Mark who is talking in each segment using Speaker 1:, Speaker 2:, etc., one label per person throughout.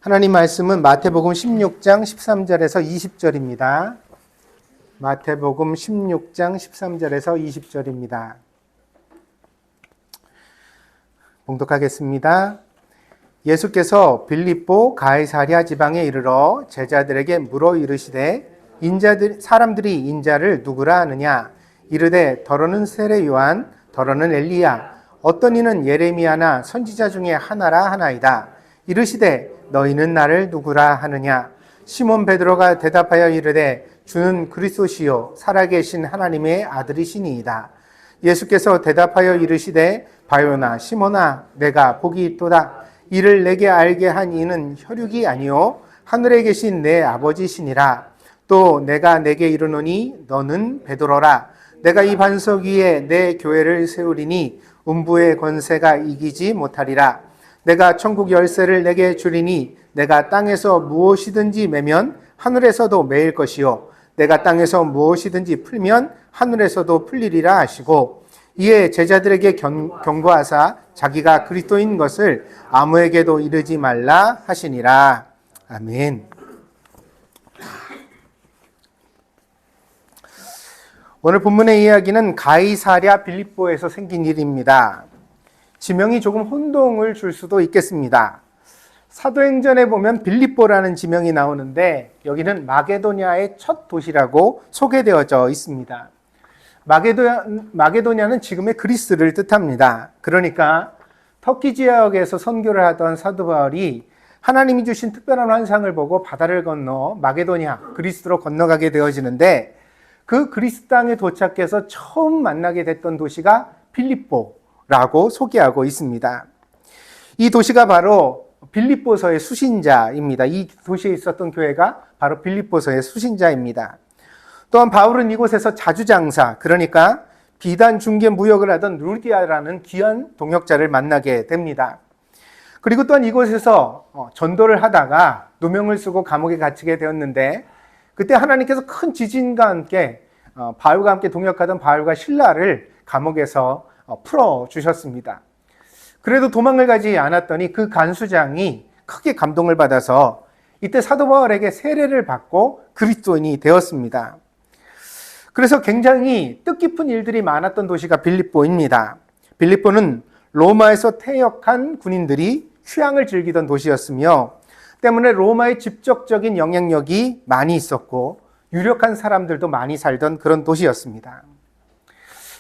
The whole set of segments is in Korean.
Speaker 1: 하나님 말씀은 마태복음 16장 13절에서 20절입니다. 마태복음 16장 13절에서 20절입니다. 봉독하겠습니다. 예수께서 빌립보 가이사랴 지방에 이르러 제자들에게 물어 이르시되 사람들이 인자를 누구라 하느냐? 이르되 더러는 세례 요한, 더러는 엘리야, 어떤 이는 예레미야나 선지자 중에 하나라 하나이다. 이르시되 너희는 나를 누구라 하느냐? 시몬 베드로가 대답하여 이르되 주는 그리스도시요 살아계신 하나님의 아들이시니이다. 예수께서 대답하여 이르시되 바요나 시몬아, 내가 복이 있도다. 이를 내게 알게 한 이는 혈육이 아니요 하늘에 계신 내 아버지시니라. 또 내가 내게 이르노니 너는 베드로라. 내가 이 반석 위에 내 교회를 세우리니 음부의 권세가 이기지 못하리라. 내가 천국 열쇠를 내게 주리니 내가 땅에서 무엇이든지 매면 하늘에서도 매일 것이요 내가 땅에서 무엇이든지 풀면 하늘에서도 풀리리라 하시고, 이에 제자들에게 경고하사 자기가 그리스도인 것을 아무에게도 이르지 말라 하시니라. 아멘. 오늘 본문의 이야기는 가이사랴 빌립보에서 생긴 일입니다. 지명이 조금 혼동을 줄 수도 있겠습니다. 사도행전에 보면 빌립보라는 지명이 나오는데 여기는 마게도냐의 첫 도시라고 소개되어져 있습니다. 마게도냐는 지금의 그리스를 뜻합니다. 그러니까 터키 지역에서 선교를 하던 사도 바울이 하나님이 주신 특별한 환상을 보고 바다를 건너 마게도냐, 그리스로 건너가게 되어지는데, 그 그리스 땅에 도착해서 처음 만나게 됐던 도시가 빌립보라고 소개하고 있습니다. 이 도시가 바로 빌립보서의 수신자입니다. 이 도시에 있었던 교회가 바로 빌립보서의 수신자입니다. 또한 바울은 이곳에서 자주장사, 그러니까 비단 중개 무역을 하던 루디아라는 귀한 동역자를 만나게 됩니다. 그리고 또한 이곳에서 전도를 하다가 누명을 쓰고 감옥에 갇히게 되었는데, 그때 하나님께서 큰 지진과 함께 바울과 함께 동역하던 바울과 실라를 감옥에서 풀어주셨습니다. 그래도 도망을 가지 않았더니 그 간수장이 크게 감동을 받아서 이때 사도 바울에게 세례를 받고 그리스도인이 되었습니다. 그래서 굉장히 뜻깊은 일들이 많았던 도시가 빌립보입니다. 빌립보는 로마에서 퇴역한 군인들이 휴양을 즐기던 도시였으며, 때문에 로마의 직접적인 영향력이 많이 있었고 유력한 사람들도 많이 살던 그런 도시였습니다.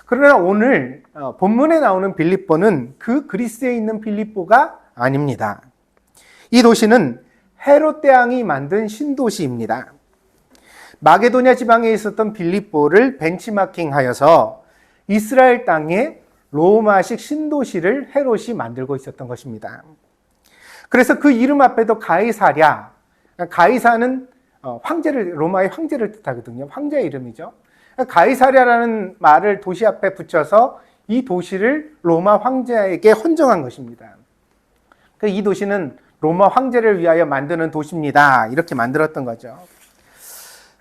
Speaker 1: 그러나 오늘 본문에 나오는 빌립보는 그 그리스에 있는 빌립보가 아닙니다. 이 도시는 헤롯 대왕이 만든 신도시입니다. 마게도냐 지방에 있었던 빌립보를 벤치마킹하여서 이스라엘 땅에 로마식 신도시를 헤롯이 만들고 있었던 것입니다. 그래서 그 이름 앞에도 가이사랴, 가이사는 황제를, 로마의 황제를 뜻하거든요. 황제의 이름이죠. 가이사랴라는 말을 도시 앞에 붙여서 이 도시를 로마 황제에게 헌정한 것입니다. 이 도시는 로마 황제를 위하여 만드는 도시입니다. 이렇게 만들었던 거죠.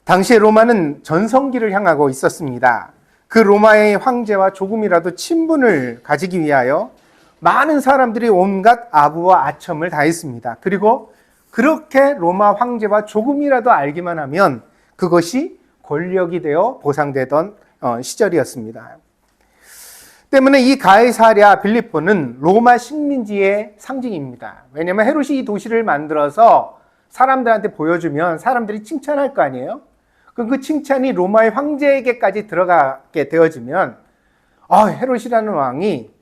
Speaker 1: 당시에 로마는 전성기를 향하고 있었습니다. 그 로마의 황제와 조금이라도 친분을 가지기 위하여 많은 사람들이 온갖 아부와 아첨을 다했습니다. 그리고 그렇게 로마 황제와 조금이라도 알기만 하면 그것이 권력이 되어 보상되던 시절이었습니다. 때문에 이 가이사랴 빌립보는 로마 식민지의 상징입니다. 왜냐하면 헤롯이 이 도시를 만들어서 사람들한테 보여주면 사람들이 칭찬할 거 아니에요? 그럼 그 칭찬이 로마의 황제에게까지 들어가게 되어지면 헤롯이라는 왕이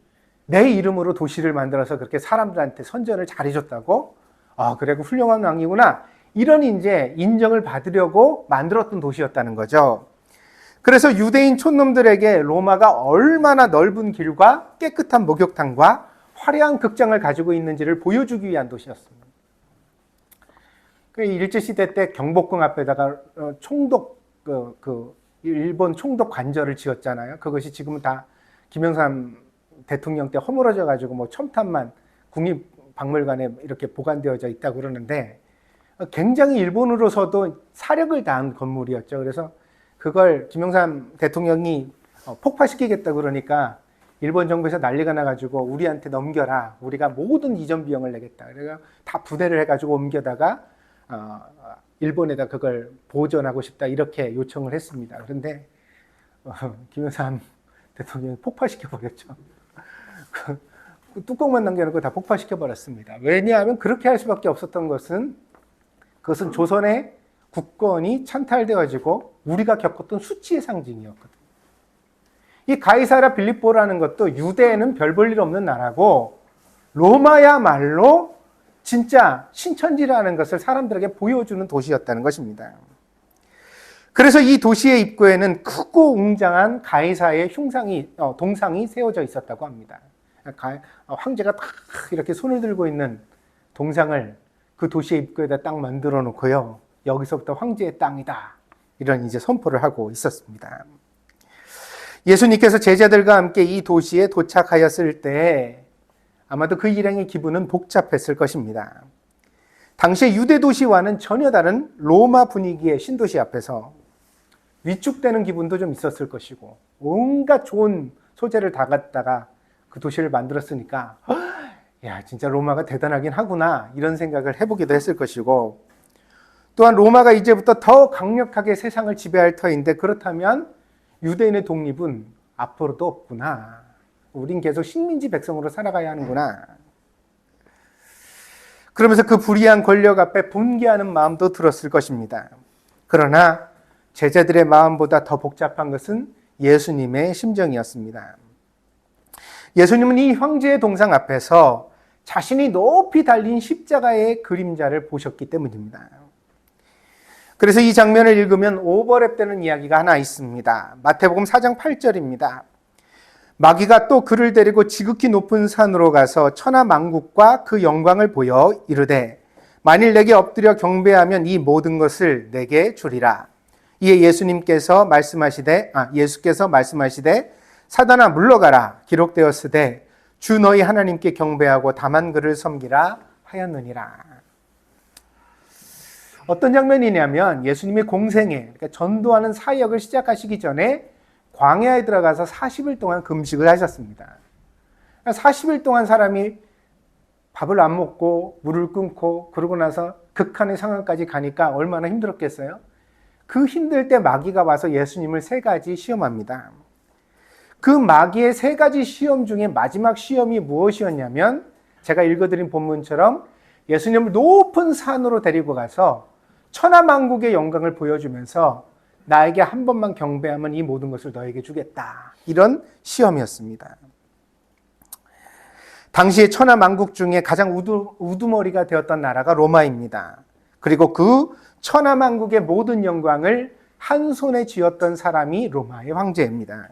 Speaker 1: 내 이름으로 도시를 만들어서 그렇게 사람들한테 선전을 잘해줬다고? 그래, 훌륭한 왕이구나. 이런 이제 인정을 받으려고 만들었던 도시였다는 거죠. 그래서 유대인 촌놈들에게 로마가 얼마나 넓은 길과 깨끗한 목욕탕과 화려한 극장을 가지고 있는지를 보여주기 위한 도시였습니다. 일제시대 때 경복궁 앞에다가 총독, 일본 총독 관절을 지었잖아요. 그것이 지금은 다 김영삼 대통령 때 허물어져 가지고 첨탑만 국립박물관에 이렇게 보관되어져 있다고 그러는데, 굉장히 일본으로서도 사력을 다한 건물이었죠. 그래서 그걸 김영삼 대통령이 폭파시키겠다 그러니까 일본 정부에서 난리가 나가지고 우리한테 넘겨라. 우리가 모든 이전 비용을 내겠다. 그래서 다 부대를 해가지고 옮겨다가 일본에다 그걸 보존하고 싶다. 이렇게 요청을 했습니다. 그런데 김영삼 대통령이 폭파시켜 버렸죠. 그 뚜껑만 남겨놓고 다 폭파시켜 버렸습니다. 왜냐하면 그렇게 할 수밖에 없었던 것은 그것은 조선의 국권이 찬탈되어지고 우리가 겪었던 수치의 상징이었거든요. 이 가이사랴 빌립보라는 것도 유대에는 별 볼 일 없는 나라고 로마야말로 진짜 신천지라는 것을 사람들에게 보여주는 도시였다는 것입니다. 그래서 이 도시의 입구에는 크고 웅장한 가이사의 동상이 세워져 있었다고 합니다. 황제가 딱 이렇게 손을 들고 있는 동상을 그 도시의 입구에다 딱 만들어 놓고요. 여기서부터 황제의 땅이다. 이런 이제 선포를 하고 있었습니다. 예수님께서 제자들과 함께 이 도시에 도착하였을 때 아마도 그 일행의 기분은 복잡했을 것입니다. 당시의 유대 도시와는 전혀 다른 로마 분위기의 신도시 앞에서 위축되는 기분도 좀 있었을 것이고 온갖 좋은 소재를 다 갖다가 그 도시를 만들었으니까 야 진짜 로마가 대단하긴 하구나 이런 생각을 해보기도 했을 것이고 또한 로마가 이제부터 더 강력하게 세상을 지배할 터인데 그렇다면 유대인의 독립은 앞으로도 없구나. 우린 계속 식민지 백성으로 살아가야 하는구나. 그러면서 그 불의한 권력 앞에 분개하는 마음도 들었을 것입니다. 그러나 제자들의 마음보다 더 복잡한 것은 예수님의 심정이었습니다. 예수님은 이 황제의 동상 앞에서 자신이 높이 달린 십자가의 그림자를 보셨기 때문입니다. 그래서 이 장면을 읽으면 오버랩되는 이야기가 하나 있습니다. 마태복음 4장 8절입니다. 마귀가 또 그를 데리고 지극히 높은 산으로 가서 천하만국과 그 영광을 보여 이르되 만일 내게 엎드려 경배하면 이 모든 것을 내게 주리라. 이에 예수께서 말씀하시되 사단아 물러가라 기록되었으되 주 너희 하나님께 경배하고 다만 그를 섬기라 하였느니라. 어떤 장면이냐면 예수님의 공생애, 그러니까 전도하는 사역을 시작하시기 전에 광야에 들어가서 40일 동안 금식을 하셨습니다. 40일 동안 사람이 밥을 안 먹고 물을 끊고 그러고 나서 극한의 상황까지 가니까 얼마나 힘들었겠어요? 그 힘들 때 마귀가 와서 예수님을 3가지 시험합니다. 그 마귀의 3가지 시험 중에 마지막 시험이 무엇이었냐면 제가 읽어드린 본문처럼 예수님을 높은 산으로 데리고 가서 천하만국의 영광을 보여주면서 나에게 한 번만 경배하면 이 모든 것을 너에게 주겠다. 이런 시험이었습니다. 당시에 천하만국 중에 가장 우두머리가 되었던 나라가 로마입니다. 그리고 그 천하만국의 모든 영광을 한 손에 쥐었던 사람이 로마의 황제입니다.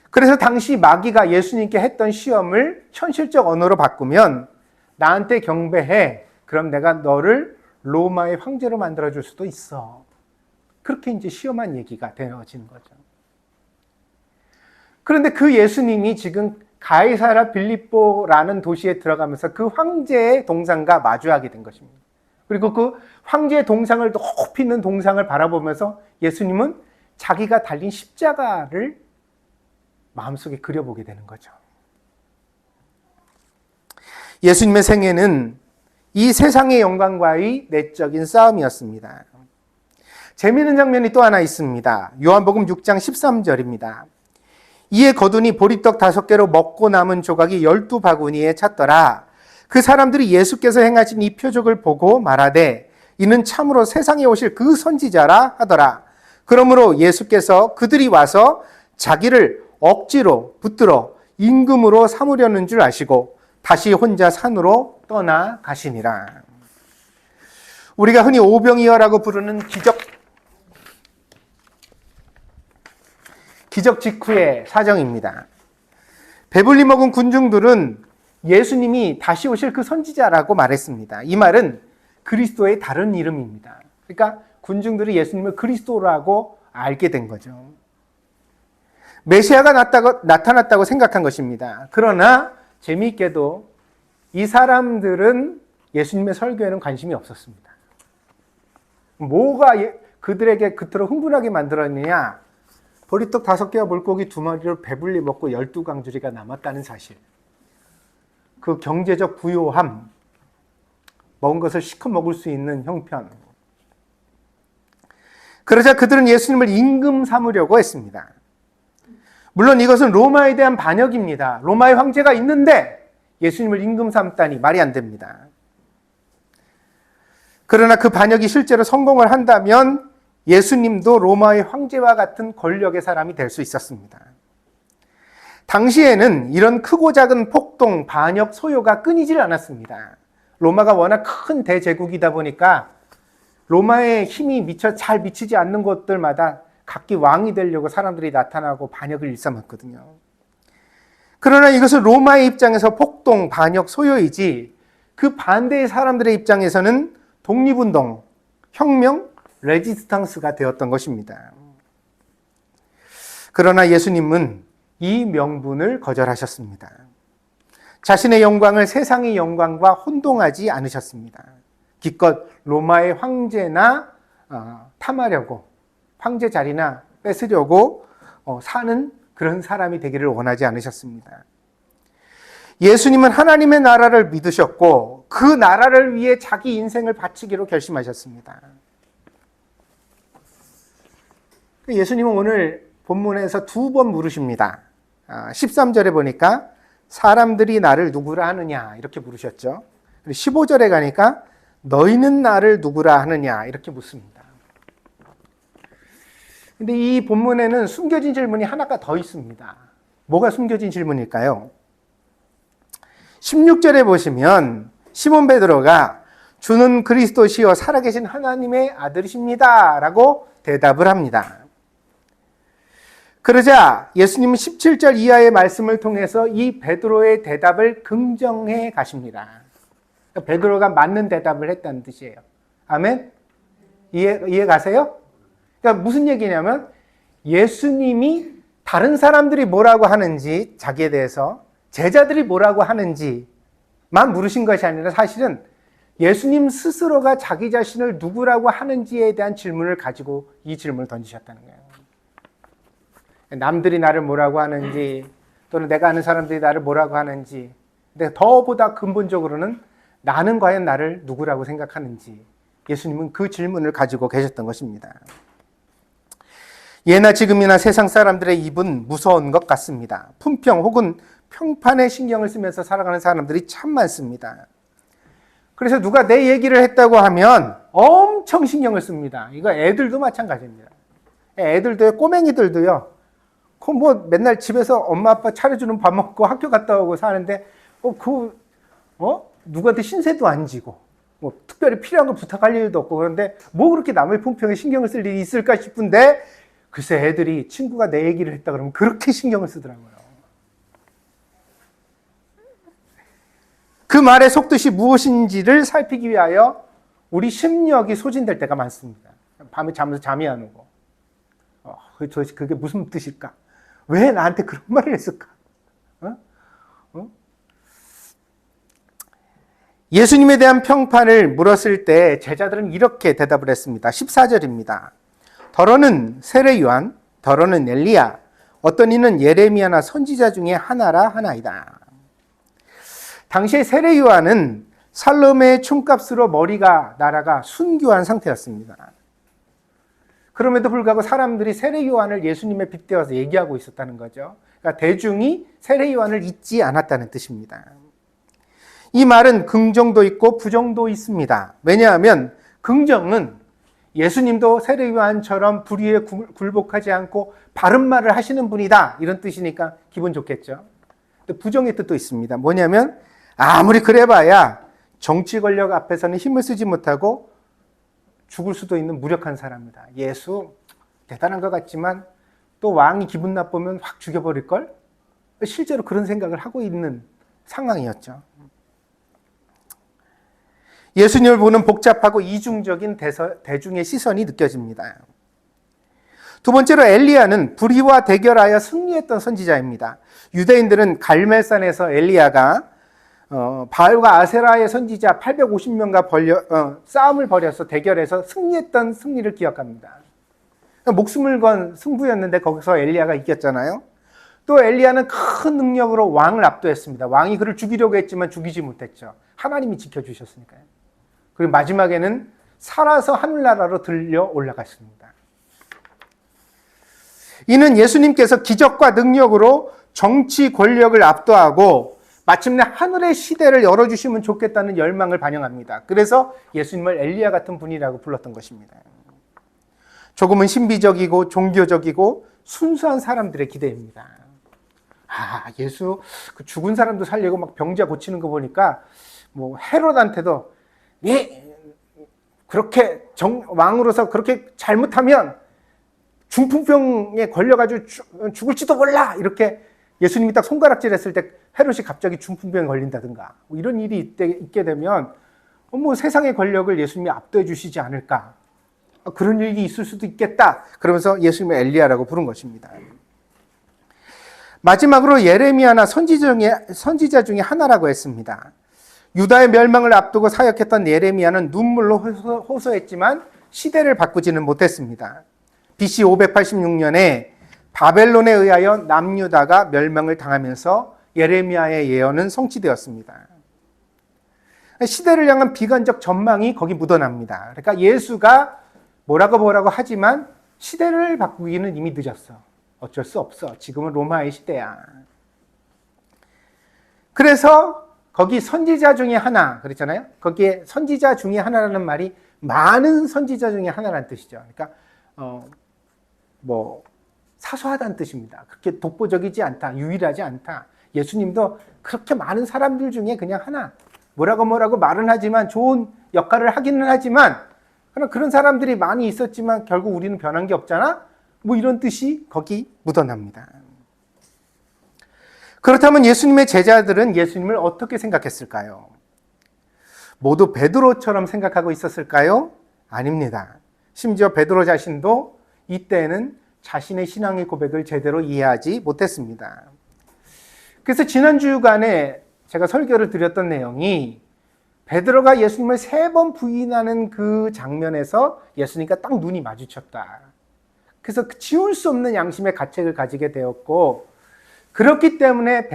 Speaker 1: 그래서 당시 마귀가 예수님께 했던 시험을 현실적 언어로 바꾸면 나한테 경배해. 그럼 내가 너를 로마의 황제로 만들어줄 수도 있어. 그렇게 이제 시험한 얘기가 되어지는 거죠. 그런데 그 예수님이 지금 가이사랴 빌립보라는 도시에 들어가면서 그 황제의 동상과 마주하게 된 것입니다. 그리고 그 황제의 동상을 높이 있는 동상을 바라보면서 예수님은 자기가 달린 십자가를 마음속에 그려보게 되는 거죠. 예수님의 생애는 이 세상의 영광과의 내적인 싸움이었습니다. 재미있는 장면이 또 하나 있습니다. 요한복음 6장 13절입니다. 이에 거두니 보리떡 5개로 먹고 남은 조각이 12바구니에 찼더라. 그 사람들이 예수께서 행하신 이 표적을 보고 말하되 이는 참으로 세상에 오실 그 선지자라 하더라. 그러므로 예수께서 그들이 와서 자기를 억지로 붙들어 임금으로 삼으려는 줄 아시고 다시 혼자 산으로 떠나가시니라. 우리가 흔히 오병이어라고 부르는 기적 직후의 사정입니다. 배불리 먹은 군중들은 예수님이 다시 오실 그 선지자라고 말했습니다. 이 말은 그리스도의 다른 이름입니다. 그러니까 군중들이 예수님을 그리스도라고 알게 된 거죠. 메시아가 나타났다고 생각한 것입니다. 그러나 재미있게도 이 사람들은 예수님의 설교에는 관심이 없었습니다. 뭐가 그들에게 그토록 흥분하게 만들었느냐? 보리떡 5개와 물고기 2마리로 배불리 먹고 12강주리가 남았다는 사실. 그 경제적 부요함, 먹은 것을 시커 먹을 수 있는 형편. 그러자 그들은 예수님을 임금 삼으려고 했습니다. 물론 이것은 로마에 대한 반역입니다. 로마의 황제가 있는데 예수님을 임금 삼다니 말이 안 됩니다. 그러나 그 반역이 실제로 성공을 한다면 예수님도 로마의 황제와 같은 권력의 사람이 될 수 있었습니다. 당시에는 이런 크고 작은 폭동, 반역, 소요가 끊이질 않았습니다. 로마가 워낙 큰 대제국이다 보니까 로마의 힘이 미처 잘 미치지 않는 곳들마다 각기 왕이 되려고 사람들이 나타나고 반역을 일삼았거든요. 그러나 이것은 로마의 입장에서 폭동, 반역, 소요이지 그 반대의 사람들의 입장에서는 독립운동, 혁명, 레지스탕스가 되었던 것입니다. 그러나 예수님은 이 명분을 거절하셨습니다. 자신의 영광을 세상의 영광과 혼동하지 않으셨습니다. 기껏 로마의 황제나 탐하려고, 황제 자리나 뺏으려고 사는 그런 사람이 되기를 원하지 않으셨습니다. 예수님은 하나님의 나라를 믿으셨고 그 나라를 위해 자기 인생을 바치기로 결심하셨습니다. 예수님은 오늘 본문에서 2번 물으십니다. 13절에 보니까 사람들이 나를 누구라 하느냐 이렇게 물으셨죠. 15절에 가니까 너희는 나를 누구라 하느냐 이렇게 묻습니다. 근데 이 본문에는 숨겨진 질문이 하나가 더 있습니다. 뭐가 숨겨진 질문일까요? 16절에 보시면 시몬 베드로가 주는 그리스도시요 살아계신 하나님의 아들이십니다 라고 대답을 합니다. 그러자 예수님은 17절 이하의 말씀을 통해서 이 베드로의 대답을 긍정해 가십니다. 베드로가 맞는 대답을 했다는 뜻이에요. 아멘? 이해 가세요? 그러니까 무슨 얘기냐면 예수님이 다른 사람들이 뭐라고 하는지 자기에 대해서 제자들이 뭐라고 하는지만 물으신 것이 아니라 사실은 예수님 스스로가 자기 자신을 누구라고 하는지에 대한 질문을 가지고 이 질문을 던지셨다는 거예요. 남들이 나를 뭐라고 하는지 또는 내가 아는 사람들이 나를 뭐라고 하는지 근데 더보다 근본적으로는 나는 과연 나를 누구라고 생각하는지 예수님은 그 질문을 가지고 계셨던 것입니다. 예나 지금이나 세상 사람들의 입은 무서운 것 같습니다. 품평 혹은 평판에 신경을 쓰면서 살아가는 사람들이 참 많습니다. 그래서 누가 내 얘기를 했다고 하면 엄청 신경을 씁니다. 이거 애들도 마찬가지입니다. 애들도요, 꼬맹이들도요. 뭐 맨날 집에서 엄마 아빠 차려주는 밥 먹고 학교 갔다 오고 사는데 누구한테 신세도 안 지고 뭐 특별히 필요한 거 부탁할 일도 없고 그런데 뭐 그렇게 남의 품평에 신경을 쓸 일이 있을까 싶은데 글쎄 애들이 친구가 내 얘기를 했다 그러면 그렇게 신경을 쓰더라고요. 그 말의 속뜻이 무엇인지를 살피기 위하여 우리 심력이 소진될 때가 많습니다. 밤에 자면서 잠이 안 오고 그게 무슨 뜻일까? 왜 나한테 그런 말을 했을까? 예수님에 대한 평판을 물었을 때 제자들은 이렇게 대답을 했습니다. 14절입니다. 더러는 세례 요한, 더러는 엘리야, 어떤 이는 예레미야나 선지자 중에 하나라 하나이다. 당시에 세례 요한은 살롬의 춤값으로 머리가 날아가 순교한 상태였습니다. 그럼에도 불구하고 사람들이 세례 요한을 예수님에 빗대어서 얘기하고 있었다는 거죠. 그러니까 대중이 세례 요한을 잊지 않았다는 뜻입니다. 이 말은 긍정도 있고 부정도 있습니다. 왜냐하면 긍정은 예수님도 세례 요한처럼 불의에 굴복하지 않고 바른 말을 하시는 분이다 이런 뜻이니까 기분 좋겠죠. 근데 부정의 뜻도 있습니다. 뭐냐면 아무리 그래봐야 정치 권력 앞에서는 힘을 쓰지 못하고 죽을 수도 있는 무력한 사람이다. 예수 대단한 것 같지만 또 왕이 기분 나쁘면 확 죽여버릴걸? 실제로 그런 생각을 하고 있는 상황이었죠. 예수님을 보는 복잡하고 이중적인 대중의 시선이 느껴집니다. 두 번째로 엘리야는 불의와 대결하여 승리했던 선지자입니다. 유대인들은 갈멜산에서 엘리야가 바알과 아세라의 선지자 850명과 싸움을 벌여서 대결해서 승리했던 승리를 기억합니다. 목숨을 건 승부였는데 거기서 엘리야가 이겼잖아요. 또 엘리야는 큰 능력으로 왕을 압도했습니다. 왕이 그를 죽이려고 했지만 죽이지 못했죠. 하나님이 지켜주셨으니까요. 그리고 마지막에는 살아서 하늘나라로 들려 올라갔습니다. 이는 예수님께서 기적과 능력으로 정치 권력을 압도하고 마침내 하늘의 시대를 열어주시면 좋겠다는 열망을 반영합니다. 그래서 예수님을 엘리야 같은 분이라고 불렀던 것입니다. 조금은 신비적이고 종교적이고 순수한 사람들의 기대입니다. 예수 그 죽은 사람도 살리고 막 병자 고치는 거 보니까 뭐 헤롯한테도 그렇게 왕으로서 그렇게 잘못하면 중풍병에 걸려가지고 죽을지도 몰라 이렇게 예수님이 딱 손가락질했을 때 헤롯이 갑자기 중풍병에 걸린다든가 뭐 이런 일이 있게 되면 뭐 세상의 권력을 예수님이 압도해 주시지 않을까 그런 일이 있을 수도 있겠다 그러면서 예수님을 엘리야라고 부른 것입니다. 마지막으로 예레미야나 선지자 중에 하나라고 했습니다. 유다의 멸망을 앞두고 사역했던 예레미야는 눈물로 호소했지만 시대를 바꾸지는 못했습니다. BC 586년에 바벨론에 의하여 남유다가 멸망을 당하면서 예레미야의 예언은 성취되었습니다. 시대를 향한 비관적 전망이 거기 묻어납니다. 그러니까 예수가 뭐라고 하지만 시대를 바꾸기는 이미 늦었어. 어쩔 수 없어. 지금은 로마의 시대야. 그래서 거기 선지자 중에 하나 그랬잖아요. 거기에 선지자 중에 하나라는 말이 많은 선지자 중에 하나라는 뜻이죠. 그러니까 사소하다는 뜻입니다. 그렇게 독보적이지 않다, 유일하지 않다. 예수님도 그렇게 많은 사람들 중에 그냥 하나. 뭐라고 말은 하지만 좋은 역할을 하기는 하지만 그런 사람들이 많이 있었지만 결국 우리는 변한 게 없잖아. 뭐 이런 뜻이 거기 묻어납니다. 그렇다면 예수님의 제자들은 예수님을 어떻게 생각했을까요? 모두 베드로처럼 생각하고 있었을까요? 아닙니다. 심지어 베드로 자신도 이때는 자신의 신앙의 고백을 제대로 이해하지 못했습니다. 그래서 지난 주간에 제가 설교를 드렸던 내용이 베드로가 예수님을 3번 부인하는 그 장면에서 예수님과 딱 눈이 마주쳤다. 그래서 지울 수 없는 양심의 가책을 가지게 되었고 그렇기 때문에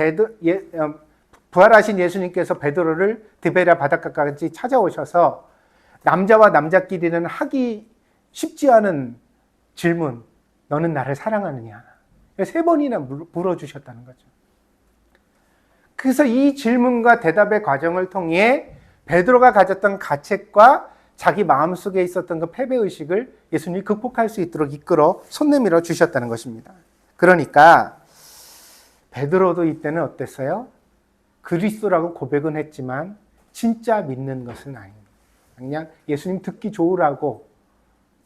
Speaker 1: 부활하신 예수님께서 베드로를 디베랴 바닷가까지 찾아오셔서 남자와 남자끼리는 하기 쉽지 않은 질문 너는 나를 사랑하느냐 3번이나 물어주셨다는 거죠. 그래서 이 질문과 대답의 과정을 통해 베드로가 가졌던 가책과 자기 마음속에 있었던 그 패배의식을 예수님이 극복할 수 있도록 이끌어 손 내밀어 주셨다는 것입니다. 그러니까 베드로도 이때는 어땠어요? 그리스도라고 고백은 했지만 진짜 믿는 것은 아닙니다. 그냥 예수님 듣기 좋으라고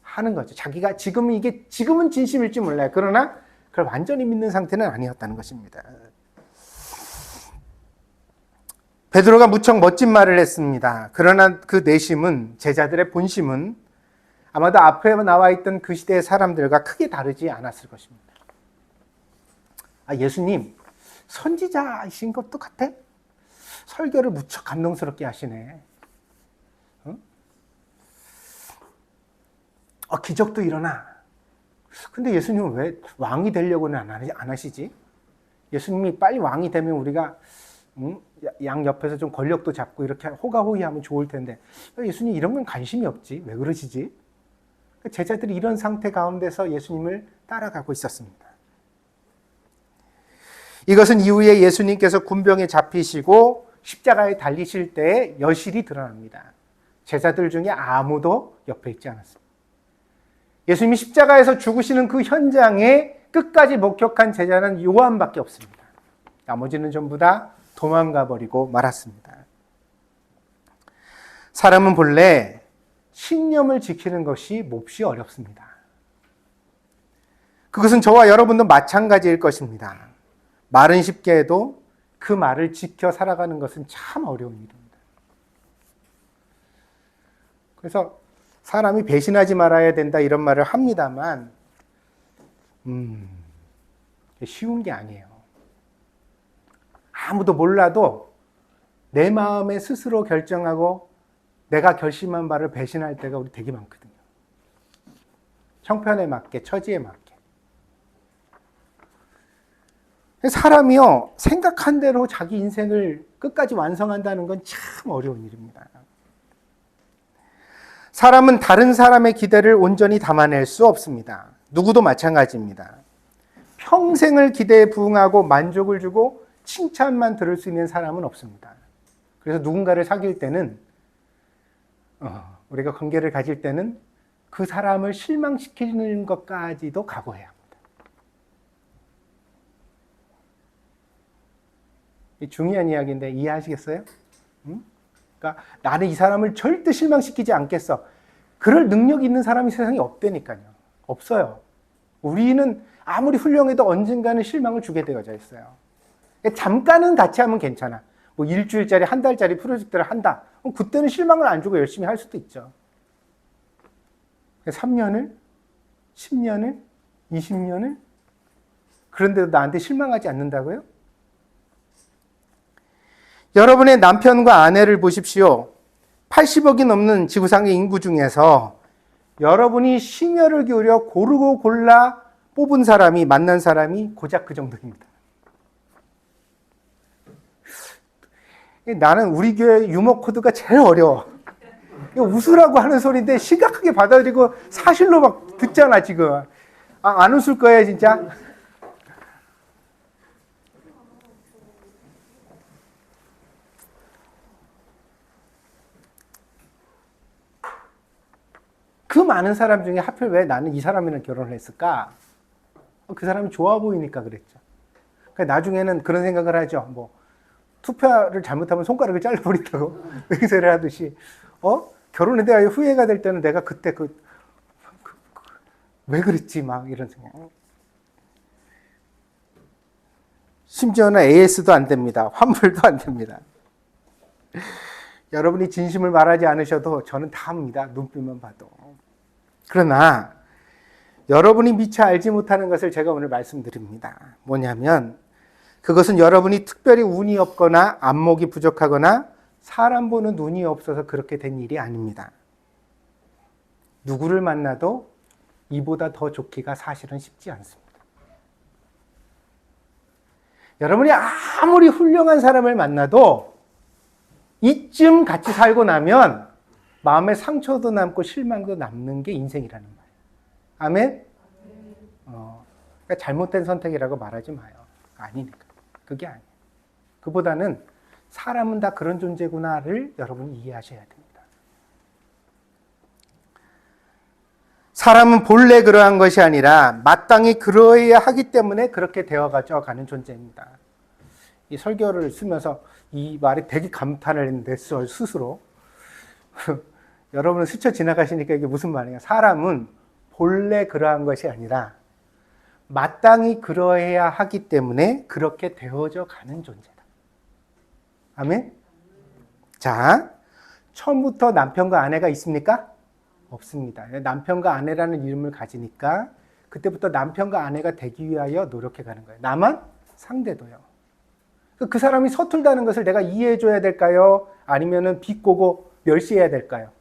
Speaker 1: 하는 거죠. 자기가 지금은 진심일지 몰라요. 그러나 그걸 완전히 믿는 상태는 아니었다는 것입니다. 베드로가 무척 멋진 말을 했습니다. 그러나 그 내심은 제자들의 본심은 아마도 앞에 나와 있던 그 시대의 사람들과 크게 다르지 않았을 것입니다. 예수님 선지자이신 것도 같아? 설교를 무척 감동스럽게 하시네. 기적도 일어나. 근데 예수님은 왜 왕이 되려고는 안 하시지? 예수님이 빨리 왕이 되면 우리가 양 옆에서 좀 권력도 잡고 이렇게 호가호위하면 좋을 텐데 예수님 이런 건 관심이 없지. 왜 그러시지? 제자들이 이런 상태 가운데서 예수님을 따라가고 있었습니다. 이것은 이후에 예수님께서 군병에 잡히시고 십자가에 달리실 때의 여실히 드러납니다. 제자들 중에 아무도 옆에 있지 않았습니다. 예수님이 십자가에서 죽으시는 그 현장에 끝까지 목격한 제자는 요한밖에 없습니다. 나머지는 전부 다 도망가 버리고 말았습니다. 사람은 본래 신념을 지키는 것이 몹시 어렵습니다. 그것은 저와 여러분도 마찬가지일 것입니다. 말은 쉽게 해도 그 말을 지켜 살아가는 것은 참 어려운 일입니다. 그래서 사람이 배신하지 말아야 된다 이런 말을 합니다만 쉬운 게 아니에요. 아무도 몰라도 내 마음에 스스로 결정하고 내가 결심한 바를 배신할 때가 우리 되게 많거든요. 형편에 맞게, 처지에 맞게. 사람이요, 생각한 대로 자기 인생을 끝까지 완성한다는 건 참 어려운 일입니다. 사람은 다른 사람의 기대를 온전히 담아낼 수 없습니다. 누구도 마찬가지입니다. 평생을 기대에 부응하고 만족을 주고 칭찬만 들을 수 있는 사람은 없습니다. 그래서 누군가를 사귈 때는, 우리가 관계를 가질 때는 그 사람을 실망시키는 것까지도 각오해야 합니다. 중요한 이야기인데 이해하시겠어요? 응? 그러니까 나는 이 사람을 절대 실망시키지 않겠어. 그럴 능력이 있는 사람이 세상에 없다니까요. 없어요. 우리는 아무리 훌륭해도 언젠가는 실망을 주게 되어져 있어요. 잠깐은 같이 하면 괜찮아. 뭐 일주일짜리, 한 달짜리 프로젝트를 한다. 그럼 그때는 실망을 안 주고 열심히 할 수도 있죠. 3년을, 10년을, 20년을 그런데도 나한테 실망하지 않는다고요? 여러분의 남편과 아내를 보십시오. 80억이 넘는 지구상의 인구 중에서 여러분이 심혈을 기울여 고르고 골라 뽑은 사람이, 만난 사람이 고작 그 정도입니다. 나는 우리 교회 유머 코드가 제일 어려워. 웃으라고 하는 소리인데 심각하게 받아들이고 사실로 막 듣잖아, 지금. 안 웃을 거예요, 진짜? 그 많은 사람 중에 하필 왜 나는 이 사람이랑 결혼을 했을까? 그 사람이 좋아 보이니까 그랬죠. 그러니까 나중에는 그런 생각을 하죠. 뭐 투표를 잘못하면 손가락을 잘라버린다고 맹세를 하듯이, 결혼에 대하여 후회가 될 때는 내가 그때 왜 그랬지? 막 이런 생각. 심지어는 AS도 안 됩니다. 환불도 안 됩니다. 여러분이 진심을 말하지 않으셔도 저는 다 압니다. 눈빛만 봐도. 그러나 여러분이 미처 알지 못하는 것을 제가 오늘 말씀드립니다. 뭐냐면 그것은 여러분이 특별히 운이 없거나 안목이 부족하거나 사람 보는 눈이 없어서 그렇게 된 일이 아닙니다. 누구를 만나도 이보다 더 좋기가 사실은 쉽지 않습니다. 여러분이 아무리 훌륭한 사람을 만나도 이쯤 같이 살고 나면 마음에 상처도 남고 실망도 남는 게 인생이라는 말이에요. 아멘? 그러니까 잘못된 선택이라고 말하지 마요. 아니니까. 그게 아니에요. 그보다는 사람은 다 그런 존재구나를 여러분이 이해하셔야 됩니다. 사람은 본래 그러한 것이 아니라 마땅히 그러해야 하기 때문에 그렇게 되어가져 가는 존재입니다. 이 설교를 쓰면서 이 말에 되게 감탄을 했는데 스스로 여러분은 스쳐 지나가시니까 이게 무슨 말이에요? 사람은 본래 그러한 것이 아니라 마땅히 그러해야 하기 때문에 그렇게 되어져 가는 존재다. 아멘? 자, 처음부터 남편과 아내가 있습니까? 없습니다. 남편과 아내라는 이름을 가지니까 그때부터 남편과 아내가 되기 위하여 노력해 가는 거예요. 나만? 상대도요. 그 사람이 서툴다는 것을 내가 이해해 줘야 될까요? 아니면은 비꼬고 멸시해야 될까요?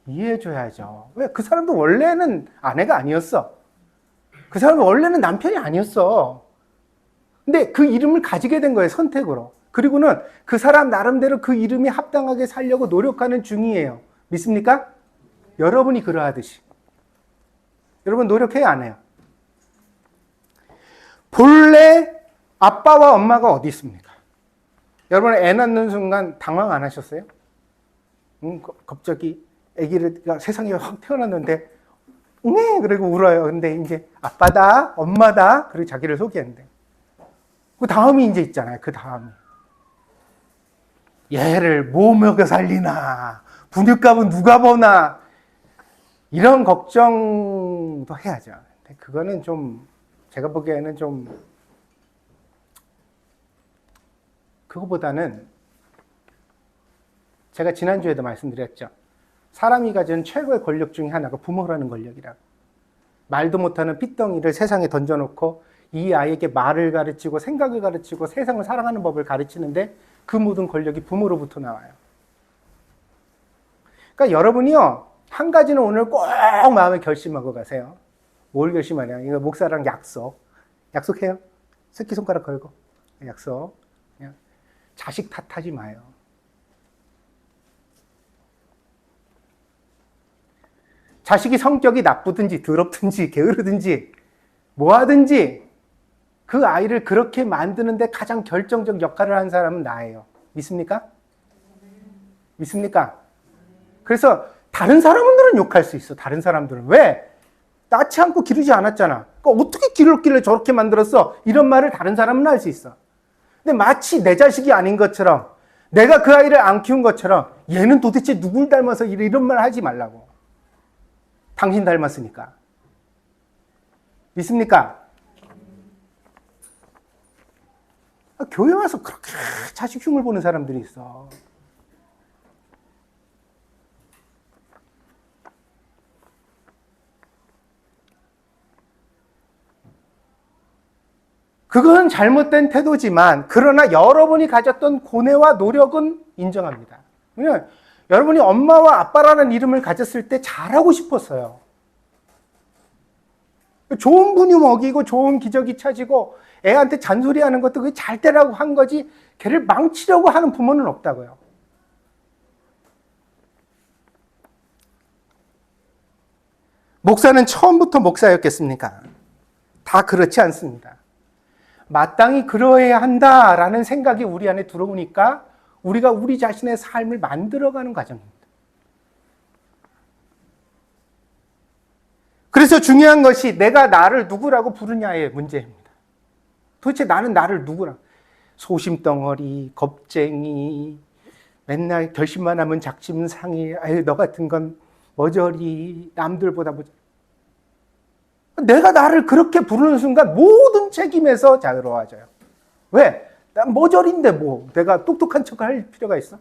Speaker 1: 이해해 줘야죠. 왜? 그 사람도 원래는 아내가 아니었어. 그 사람은 원래는 남편이 아니었어. 근데 그 이름을 가지게 된 거예요, 선택으로. 그리고는 그 사람 나름대로 그 이름이 합당하게 살려고 노력하는 중이에요. 믿습니까? 여러분이 그러하듯이. 여러분 노력해요, 안 해요? 본래 아빠와 엄마가 어디 있습니까? 여러분 애 낳는 순간 당황 안 하셨어요? 갑자기 아기가 세상에 확 태어났는데 네 그리고 울어요. 근데 이제 아빠다, 엄마다, 그리고 자기를 소개했는데 그 다음이 이제 있잖아요. 그 다음이 얘를 뭐 먹여 살리나, 분유값은 누가 버나, 이런 걱정도 해야죠. 근데 그거는 좀 제가 보기에는 좀 그거보다는 제가 지난주에도 말씀드렸죠. 사람이 가진 최고의 권력 중에 하나가 부모라는 권력이라고. 말도 못하는 핏덩이를 세상에 던져놓고 이 아이에게 말을 가르치고 생각을 가르치고 세상을 살아가는 법을 가르치는데 그 모든 권력이 부모로부터 나와요. 그러니까 여러분이요, 한 가지는 오늘 꼭 마음에 결심하고 가세요. 뭘 결심하냐? 이거 목사랑 약속. 약속해요? 새끼손가락 걸고. 약속. 그냥 자식 탓하지 마요. 자식이 성격이 나쁘든지 더럽든지 게으르든지 뭐하든지 그 아이를 그렇게 만드는데 가장 결정적 역할을 한 사람은 나예요. 믿습니까? 믿습니까? 그래서 다른 사람들은 욕할 수 있어. 다른 사람들은. 왜? 낳지 않고 기르지 않았잖아. 그러니까 어떻게 기르길래 저렇게 만들었어? 이런 말을 다른 사람은 할 수 있어. 근데 마치 내 자식이 아닌 것처럼 내가 그 아이를 안 키운 것처럼 얘는 도대체 누굴 닮아서 이런 말 하지 말라고. 당신 닮았으니까. 믿습니까? 교회 와서 그렇게 자식 흉을 보는 사람들이 있어. 그건 잘못된 태도지만 그러나 여러분이 가졌던 고뇌와 노력은 인정합니다. 왜냐하면 여러분이 엄마와 아빠라는 이름을 가졌을 때 잘하고 싶었어요. 좋은 분유 먹이고 좋은 기저귀 차지고 애한테 잔소리하는 것도 그게 잘 되라고 한 거지 걔를 망치려고 하는 부모는 없다고요. 목사는 처음부터 목사였겠습니까? 다 그렇지 않습니다. 마땅히 그러해야 한다라는 생각이 우리 안에 들어오니까 우리가 우리 자신의 삶을 만들어가는 과정입니다. 그래서 중요한 것이 내가 나를 누구라고 부르냐의 문제입니다. 도대체 나는 나를 누구라? 소심덩어리, 겁쟁이, 맨날 결심만 하면 작심상이, 아유 너 같은 건 머저리, 남들보다 내가 나를 그렇게 부르는 순간 모든 책임에서 자유로워져요. 왜? 난 머저리인데 뭐 내가 똑똑한 척을 할 필요가 있어?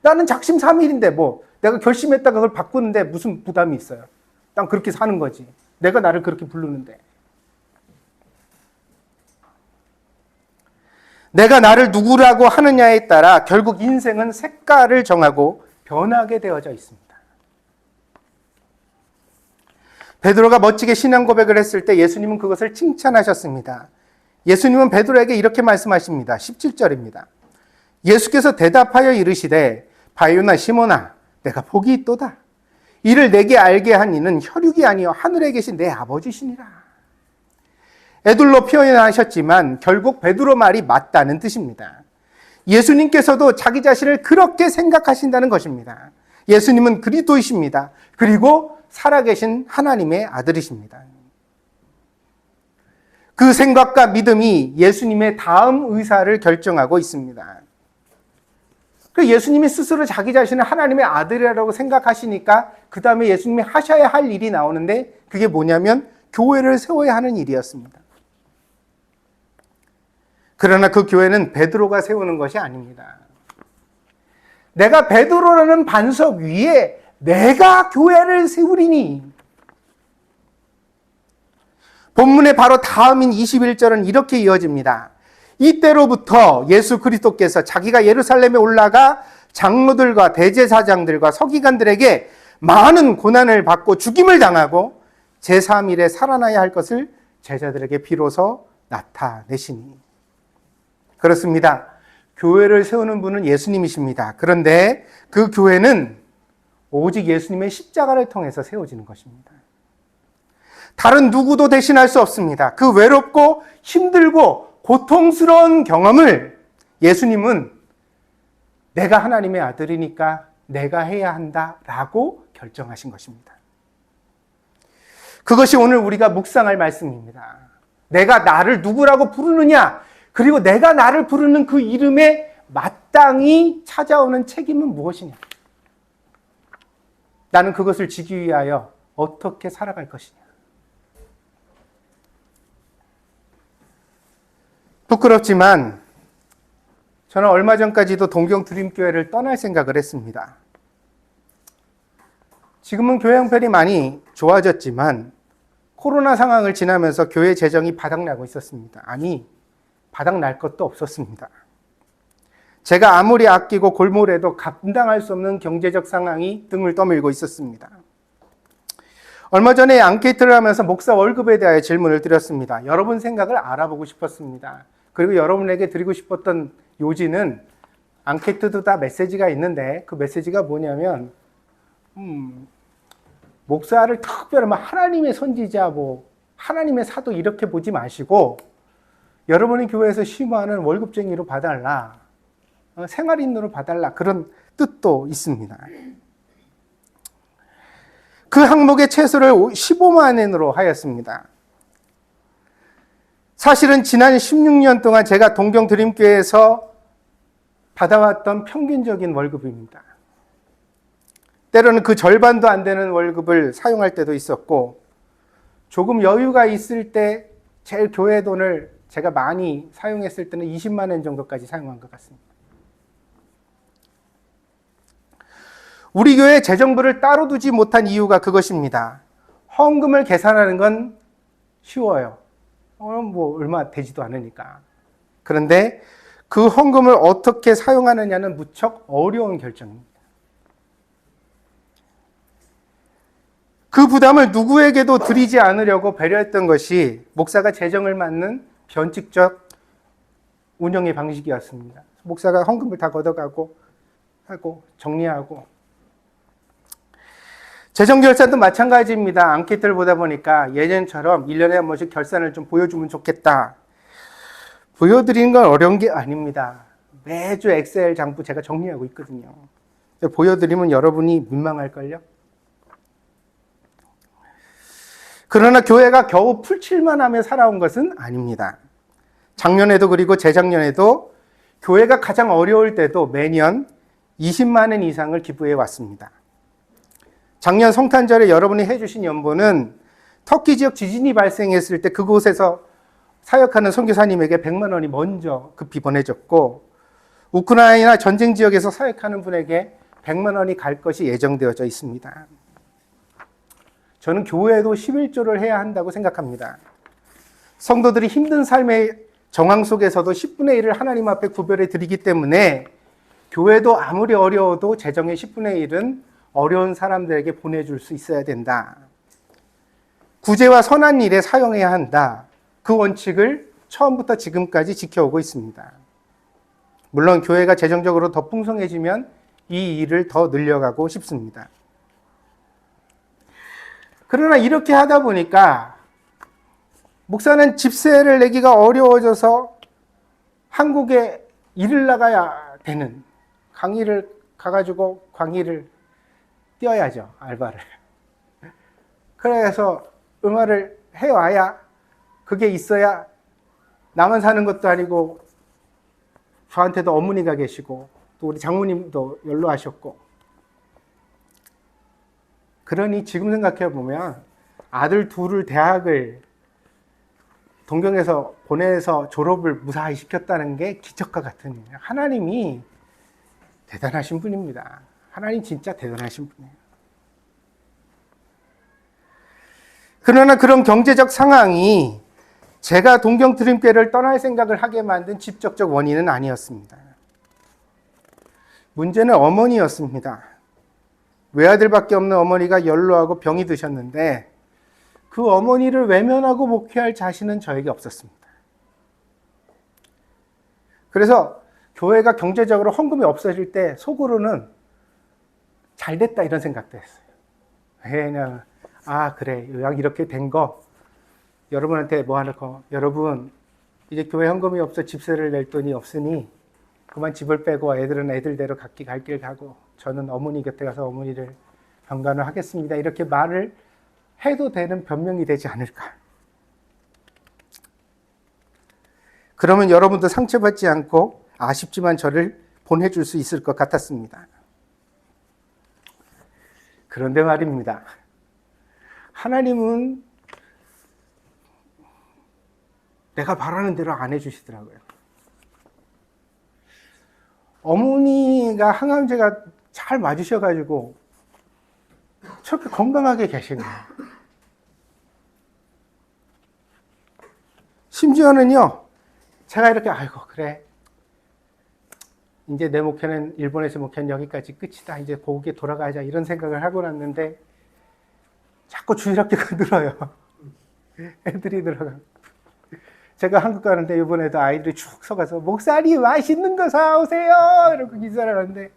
Speaker 1: 나는 작심삼일인데 뭐 내가 결심했다가 그걸 바꾸는데 무슨 부담이 있어요? 난 그렇게 사는 거지. 내가 나를 그렇게 부르는데. 내가 나를 누구라고 하느냐에 따라 결국 인생은 색깔을 정하고 변하게 되어져 있습니다. 베드로가 멋지게 신앙 고백을 했을 때 예수님은 그것을 칭찬하셨습니다. 예수님은 베드로에게 이렇게 말씀하십니다. 17절입니다. 예수께서 대답하여 이르시되 바요나 시몬아 내가 복이 있도다. 이를 내게 알게 한 이는 혈육이 아니요 하늘에 계신 내 아버지시니라. 애둘러 표현하셨지만 결국 베드로 말이 맞다는 뜻입니다. 예수님께서도 자기 자신을 그렇게 생각하신다는 것입니다. 예수님은 그리스도이십니다. 그리고 살아계신 하나님의 아들이십니다. 그 생각과 믿음이 예수님의 다음 의사를 결정하고 있습니다. 예수님이 스스로 자기 자신을 하나님의 아들이라고 생각하시니까 그 다음에 예수님이 하셔야 할 일이 나오는데 그게 뭐냐면 교회를 세워야 하는 일이었습니다. 그러나 그 교회는 베드로가 세우는 것이 아닙니다. 내가 베드로라는 반석 위에 내가 교회를 세우리니. 본문의 바로 다음인 21절은 이렇게 이어집니다. 이때로부터 예수 그리스도께서 자기가 예루살렘에 올라가 장로들과 대제사장들과 서기관들에게 많은 고난을 받고 죽임을 당하고 제3일에 살아나야 할 것을 제자들에게 비로소 나타내시니. 그렇습니다. 교회를 세우는 분은 예수님이십니다. 그런데 그 교회는 오직 예수님의 십자가를 통해서 세워지는 것입니다. 다른 누구도 대신할 수 없습니다. 그 외롭고 힘들고 고통스러운 경험을 예수님은 내가 하나님의 아들이니까 내가 해야 한다라고 결정하신 것입니다. 그것이 오늘 우리가 묵상할 말씀입니다. 내가 나를 누구라고 부르느냐, 그리고 내가 나를 부르는 그 이름에 마땅히 찾아오는 책임은 무엇이냐. 나는 그것을 지기 위하여 어떻게 살아갈 것이냐. 부끄럽지만 저는 얼마 전까지도 동경드림교회를 떠날 생각을 했습니다. 지금은 교회 형편이 많이 좋아졌지만 코로나 상황을 지나면서 교회 재정이 바닥나고 있었습니다. 아니, 바닥날 것도 없었습니다. 제가 아무리 아끼고 골몰해도 감당할 수 없는 경제적 상황이 등을 떠밀고 있었습니다. 얼마 전에 앙케이트를 하면서 목사 월급에 대하여 질문을 드렸습니다. 여러분 생각을 알아보고 싶었습니다. 그리고 여러분에게 드리고 싶었던 요지는 앙케이트도 다 메시지가 있는데 그 메시지가 뭐냐면 목사를 특별히 하나님의 선지자, 하나님의 사도 이렇게 보지 마시고 여러분이 교회에서 심호하는 월급쟁이로 봐달라. 생활인으로 봐달라. 그런 뜻도 있습니다. 그 항목의 최소를 15만 엔으로 하였습니다. 사실은 지난 16년 동안 제가 동경드림교회에서 받아왔던 평균적인 월급입니다. 때로는 그 절반도 안 되는 월급을 사용할 때도 있었고, 조금 여유가 있을 때 제일 교회 돈을 제가 많이 사용했을 때는 20만 원 정도까지 사용한 것 같습니다. 우리 교회 재정부를 따로 두지 못한 이유가 그것입니다. 헌금을 계산하는 건 쉬워요. 얼마 되지도 않으니까. 그런데 그 헌금을 어떻게 사용하느냐는 무척 어려운 결정입니다. 그 부담을 누구에게도 드리지 않으려고 배려했던 것이 목사가 재정을 맡는 변칙적 운영의 방식이었습니다. 목사가 헌금을 다 걷어가고 하고 정리하고, 재정결산도 마찬가지입니다. 앙케이트를 보다 보니까 예전처럼 1년에 한 번씩 결산을 좀 보여주면 좋겠다. 보여드리는 건 어려운 게 아닙니다. 매주 엑셀 장부 제가 정리하고 있거든요. 보여드리면 여러분이 민망할걸요? 그러나 교회가 겨우 풀칠만 하며 살아온 것은 아닙니다. 작년에도 그리고 재작년에도 교회가 가장 어려울 때도 매년 20만 원 이상을 기부해 왔습니다. 작년 성탄절에 여러분이 해주신 연보는 터키 지역 지진이 발생했을 때 그곳에서 사역하는 선교사님에게 100만 원이 먼저 급히 보내졌고, 우크라이나 전쟁 지역에서 사역하는 분에게 100만 원이 갈 것이 예정되어져 있습니다. 저는 교회도 11조를 해야 한다고 생각합니다. 성도들이 힘든 삶의 정황 속에서도 10분의 1을 하나님 앞에 구별해 드리기 때문에 교회도 아무리 어려워도 재정의 10분의 1은 어려운 사람들에게 보내줄 수 있어야 된다. 구제와 선한 일에 사용해야 한다. 그 원칙을 처음부터 지금까지 지켜오고 있습니다. 물론 교회가 재정적으로 더 풍성해지면 이 일을 더 늘려가고 싶습니다. 그러나 이렇게 하다 보니까 목사는 집세를 내기가 어려워져서 한국에 일을 나가야 되는, 강의를 가가지고 강의를 뛰어야죠, 알바를. 그래서 음악을 해와야, 그게 있어야 나만 사는 것도 아니고 저한테도 어머니가 계시고 또 우리 장모님도 연로하셨고, 그러니 지금 생각해 보면 아들 둘을 대학을 동경에서 보내서 졸업을 무사히 시켰다는 게 기적과 같은 일이에요. 하나님이 대단하신 분입니다. 하나님 진짜 대단하신 분이에요. 그러나 그런 경제적 상황이 제가 동경드림교회를 떠날 생각을 하게 만든 직접적 원인은 아니었습니다. 문제는 어머니였습니다. 외아들밖에 없는 어머니가 연로하고 병이 드셨는데 그 어머니를 외면하고 목회할 자신은 저에게 없었습니다. 그래서 교회가 경제적으로 헌금이 없어질 때 속으로는 잘 됐다 이런 생각도 했어요. 그냥 그래, 이렇게 된 거 여러분한테 뭐 하는 거, 여러분 이제 교회 헌금이 없어 집세를 낼 돈이 없으니 그만 집을 빼고 애들은 애들대로 각기 갈 길 가고 저는 어머니 곁에 가서 어머니를 병간호 하겠습니다. 이렇게 말을 해도 되는 변명이 되지 않을까. 그러면 여러분도 상처받지 않고 아쉽지만 저를 보내줄 수 있을 것 같았습니다. 그런데 말입니다. 하나님은 내가 바라는 대로 안 해주시더라고요. 어머니가 항암제가 잘 맞으셔가지고 저렇게 건강하게 계신 거예요. 심지어는요, 제가 이렇게 그래, 이제 내 목회는 일본에서 목회는 여기까지 끝이다. 이제 고국에 돌아가자 이런 생각을 하고 났는데 자꾸 주일학교가 늘어요. 애들이 늘어가고. 제가 한국 가는데 이번에도 아이들이 쭉 서가서 목사님 맛있는 거 사오세요 이러고 기사를 하는데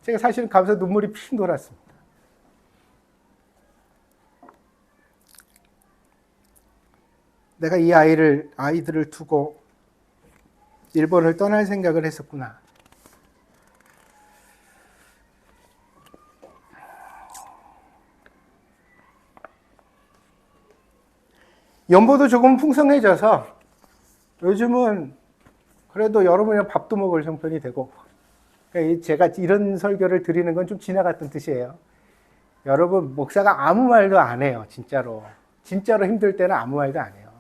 Speaker 1: 제가 사실은 가면서 눈물이 핑 돌았습니다. 내가 이 아이들을 두고 일본을 떠날 생각을 했었구나. 연보도 조금 풍성해져서 요즘은 그래도 여러분이랑 밥도 먹을 형편이 되고, 그러니까 제가 이런 설교를 드리는 건 좀 지나갔던 뜻이에요. 여러분, 목사가 아무 말도 안 해요. 진짜로 힘들 때는 아무 말도 안 해요.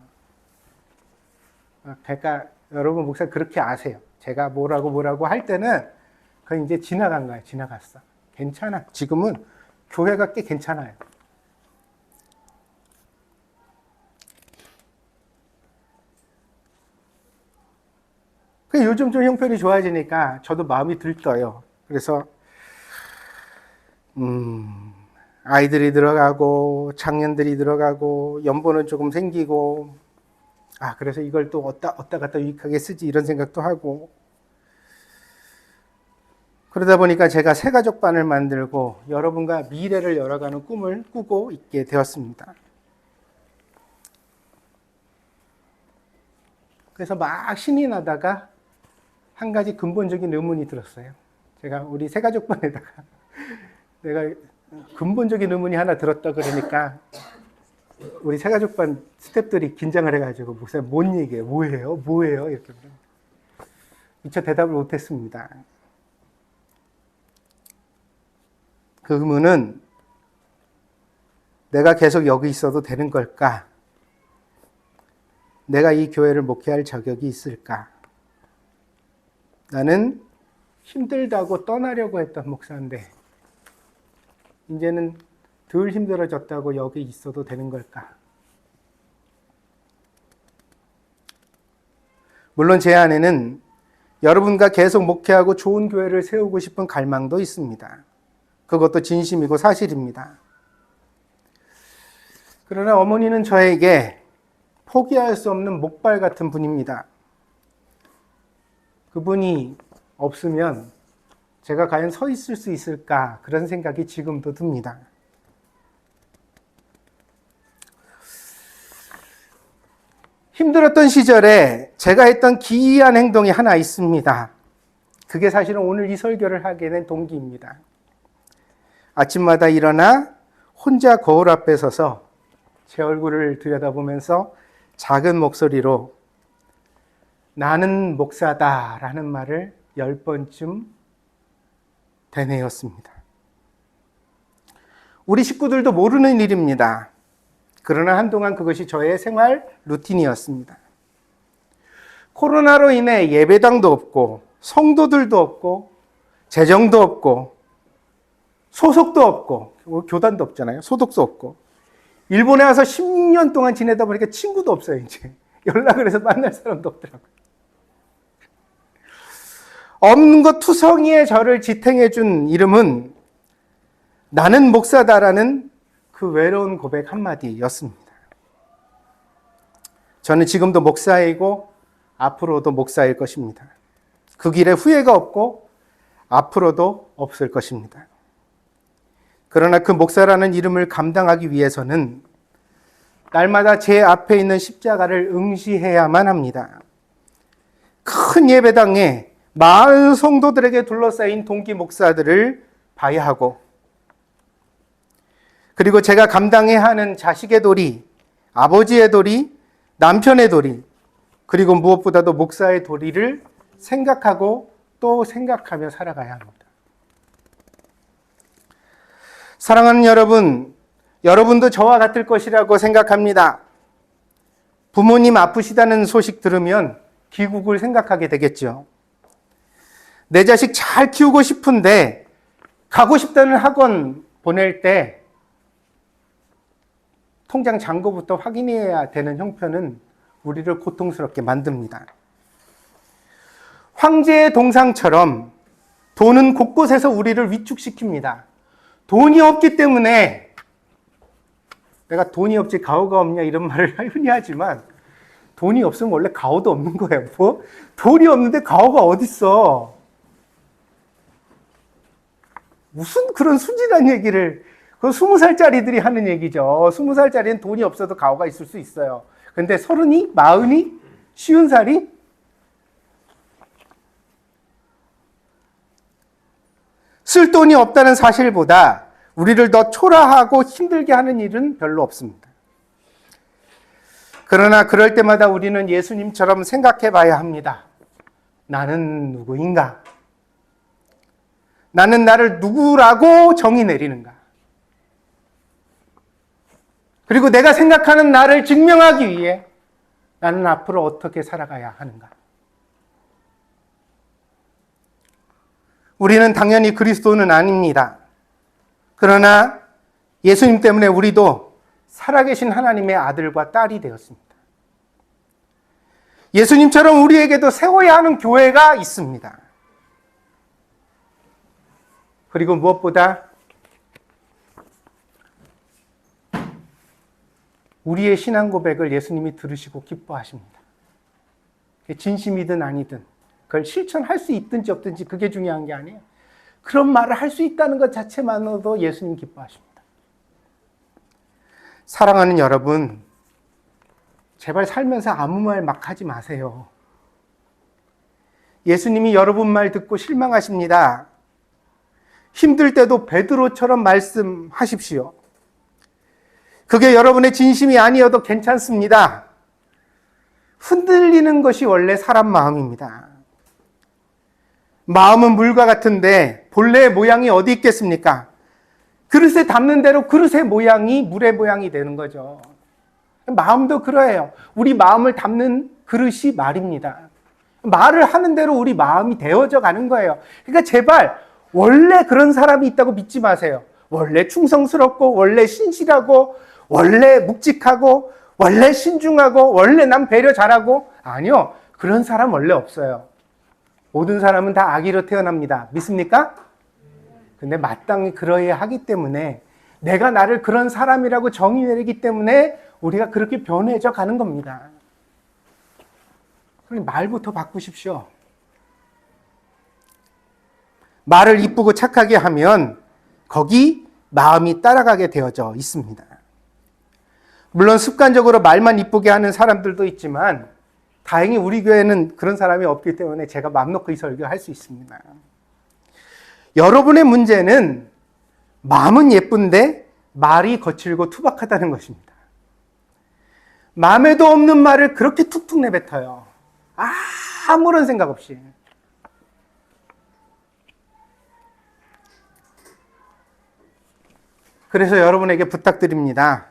Speaker 1: 그러니까 여러분, 목사 그렇게 아세요. 제가 뭐라고 할 때는 그건 이제 지나간 거예요. 지나갔어. 괜찮아. 지금은 교회가 꽤 괜찮아요. 요즘 좀 형편이 좋아지니까 저도 마음이 들떠요. 그래서 아이들이 들어가고 청년들이 들어가고 연보는 조금 생기고, 그래서 이걸 또 어디다 갖다 유익하게 쓰지 이런 생각도 하고, 그러다 보니까 제가 새가족반을 만들고 여러분과 미래를 열어가는 꿈을 꾸고 있게 되었습니다. 그래서 막 신이 나다가 한 가지 근본적인 의문이 들었어요. 제가 우리 새가족반에다가 내가 근본적인 의문이 하나 들었다 그러니까 우리 새가족반 스태프들이 긴장을 해가지고 목사님 뭔 얘기예요? 뭐예요? 이렇게 미처 대답을 못했습니다. 그 의문은 내가 계속 여기 있어도 되는 걸까? 내가 이 교회를 목회할 자격이 있을까? 나는 힘들다고 떠나려고 했던 목사인데 이제는 덜 힘들어졌다고 여기 있어도 되는 걸까? 물론 제 안에는 여러분과 계속 목회하고 좋은 교회를 세우고 싶은 갈망도 있습니다. 그것도 진심이고 사실입니다. 그러나 어머니는 저에게 포기할 수 없는 목발 같은 분입니다. 그분이 없으면 제가 과연 서 있을 수 있을까? 그런 생각이 지금도 듭니다. 힘들었던 시절에 제가 했던 기이한 행동이 하나 있습니다. 그게 사실은 오늘 이 설교를 하게 된 동기입니다. 아침마다 일어나 혼자 거울 앞에 서서 제 얼굴을 들여다보면서 작은 목소리로 나는 목사다라는 말을 10번쯤 되뇌었습니다. 우리 식구들도 모르는 일입니다. 그러나 한동안 그것이 저의 생활 루틴이었습니다. 코로나로 인해 예배당도 없고 성도들도 없고 재정도 없고 소속도 없고 교단도 없잖아요. 소속도 없고 일본에 와서 10년 동안 지내다 보니까 친구도 없어요. 이제 연락을 해서 만날 사람도 없더라고요. 없는 것 투성이의 저를 지탱해 준 이름은 나는 목사다라는 그 외로운 고백 한마디였습니다. 저는 지금도 목사이고 앞으로도 목사일 것입니다. 그 길에 후회가 없고 앞으로도 없을 것입니다. 그러나 그 목사라는 이름을 감당하기 위해서는 날마다 제 앞에 있는 십자가를 응시해야만 합니다. 큰 예배당에 많은 성도들에게 둘러싸인 동기 목사들을 봐야 하고, 그리고 제가 감당해야 하는 자식의 도리, 아버지의 도리, 남편의 도리, 그리고 무엇보다도 목사의 도리를 생각하고 또 생각하며 살아가야 합니다. 사랑하는 여러분, 여러분도 저와 같을 것이라고 생각합니다. 부모님 아프시다는 소식 들으면 귀국을 생각하게 되겠죠. 내 자식 잘 키우고 싶은데 가고 싶다는 학원 보낼 때 통장 잔고부터 확인해야 되는 형편은 우리를 고통스럽게 만듭니다. 황제의 동상처럼 돈은 곳곳에서 우리를 위축시킵니다. 돈이 없기 때문에 내가 돈이 없지 가오가 없냐 이런 말을 흔히 하지만 돈이 없으면 원래 가오도 없는 거예요. 뭐? 돈이 없는데 가오가 어딨어? 무슨 그런 순진한 얘기를, 그 20살짜리들이 하는 얘기죠. 20살짜리는 돈이 없어도 가오가 있을 수 있어요. 근데 30이? 40이? 50살이? 쓸 돈이 없다는 사실보다 우리를 더 초라하고 힘들게 하는 일은 별로 없습니다. 그러나 그럴 때마다 우리는 예수님처럼 생각해 봐야 합니다. 나는 누구인가? 나는 나를 누구라고 정의 내리는가? 그리고 내가 생각하는 나를 증명하기 위해 나는 앞으로 어떻게 살아가야 하는가? 우리는 당연히 그리스도는 아닙니다. 그러나 예수님 때문에 우리도 살아계신 하나님의 아들과 딸이 되었습니다. 예수님처럼 우리에게도 세워야 하는 교회가 있습니다. 그리고 무엇보다 우리의 신앙 고백을 예수님이 들으시고 기뻐하십니다. 진심이든 아니든 그걸 실천할 수 있든지 없든지 그게 중요한 게 아니에요. 그런 말을 할 수 있다는 것 자체만으로도 예수님 기뻐하십니다. 사랑하는 여러분, 제발 살면서 아무 말 막 하지 마세요. 예수님이 여러분 말 듣고 실망하십니다. 힘들 때도 베드로처럼 말씀하십시오. 그게 여러분의 진심이 아니어도 괜찮습니다. 흔들리는 것이 원래 사람 마음입니다. 마음은 물과 같은데 본래의 모양이 어디 있겠습니까? 그릇에 담는 대로 그릇의 모양이 물의 모양이 되는 거죠. 마음도 그러해요. 우리 마음을 담는 그릇이 말입니다. 말을 하는 대로 우리 마음이 되어져 가는 거예요. 그러니까 제발 원래 그런 사람이 있다고 믿지 마세요. 원래 충성스럽고 원래 신실하고 원래 묵직하고 원래 신중하고 원래 남 배려 잘하고, 아니요. 그런 사람 원래 없어요. 모든 사람은 다 악의로 태어납니다. 믿습니까? 근데 마땅히 그러해야 하기 때문에, 내가 나를 그런 사람이라고 정의 내리기 때문에 우리가 그렇게 변해져 가는 겁니다. 그럼 말부터 바꾸십시오. 말을 이쁘고 착하게 하면 거기 마음이 따라가게 되어져 있습니다. 물론 습관적으로 말만 이쁘게 하는 사람들도 있지만 다행히 우리 교회는 그런 사람이 없기 때문에 제가 마음 놓고 이 설교할 수 있습니다. 여러분의 문제는 마음은 예쁜데 말이 거칠고 투박하다는 것입니다. 마음에도 없는 말을 그렇게 툭툭 내뱉어요. 아무런 생각 없이. 그래서 여러분에게 부탁드립니다.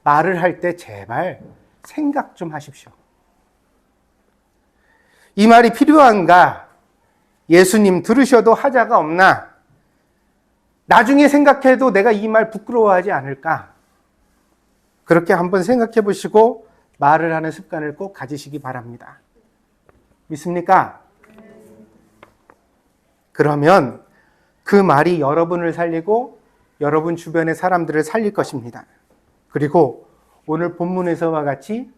Speaker 1: 말을 할 때 제발 생각 좀 하십시오. 이 말이 필요한가? 예수님 들으셔도 하자가 없나? 나중에 생각해도 내가 이 말 부끄러워하지 않을까? 그렇게 한번 생각해 보시고 말을 하는 습관을 꼭 가지시기 바랍니다. 믿습니까? 그러면 그 말이 여러분을 살리고 여러분 주변의 사람들을 살릴 것입니다. 그리고 오늘 본문에서와 같이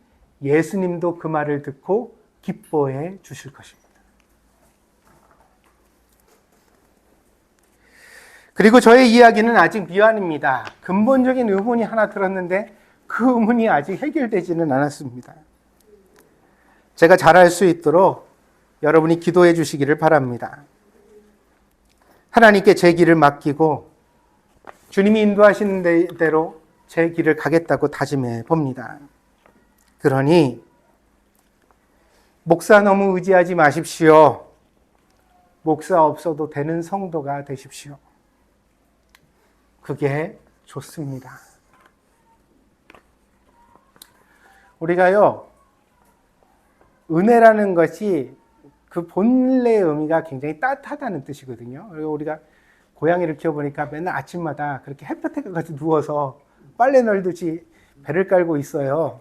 Speaker 1: 예수님도 그 말을 듣고 기뻐해 주실 것입니다. 그리고 저의 이야기는 아직 미완입니다. 근본적인 의문이 하나 들었는데 그 의문이 아직 해결되지는 않았습니다. 제가 잘할 수 있도록 여러분이 기도해 주시기를 바랍니다. 하나님께 제 길을 맡기고 주님이 인도하시는 대로 제 길을 가겠다고 다짐해 봅니다. 그러니 목사 너무 의지하지 마십시오. 목사 없어도 되는 성도가 되십시오. 그게 좋습니다. 우리가요, 은혜라는 것이 그 본래의 의미가 굉장히 따뜻하다는 뜻이거든요. 그리고 우리가 고양이를 키워보니까 맨날 아침마다 그렇게 햇볕에 가서 누워서 빨래 널듯이 배를 깔고 있어요.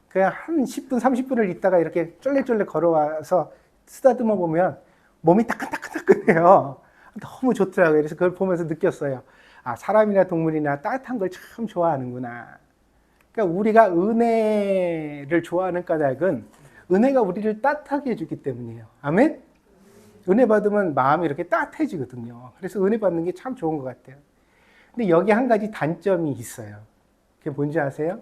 Speaker 1: 그냥 한 10분, 30분을 있다가 이렇게 쫄래쫄래 걸어와서 쓰다듬어 보면 몸이 따끈따끈따끈해요. 너무 좋더라고요. 그래서 그걸 보면서 느꼈어요. 아, 사람이나 동물이나 따뜻한 걸 참 좋아하는구나. 그러니까 우리가 은혜를 좋아하는 까닭은 은혜가 우리를 따뜻하게 해주기 때문이에요. 아멘? 은혜 받으면 마음이 이렇게 따뜻해지거든요. 그래서 은혜 받는 게 참 좋은 것 같아요. 근데 여기 한 가지 단점이 있어요. 그게 뭔지 아세요?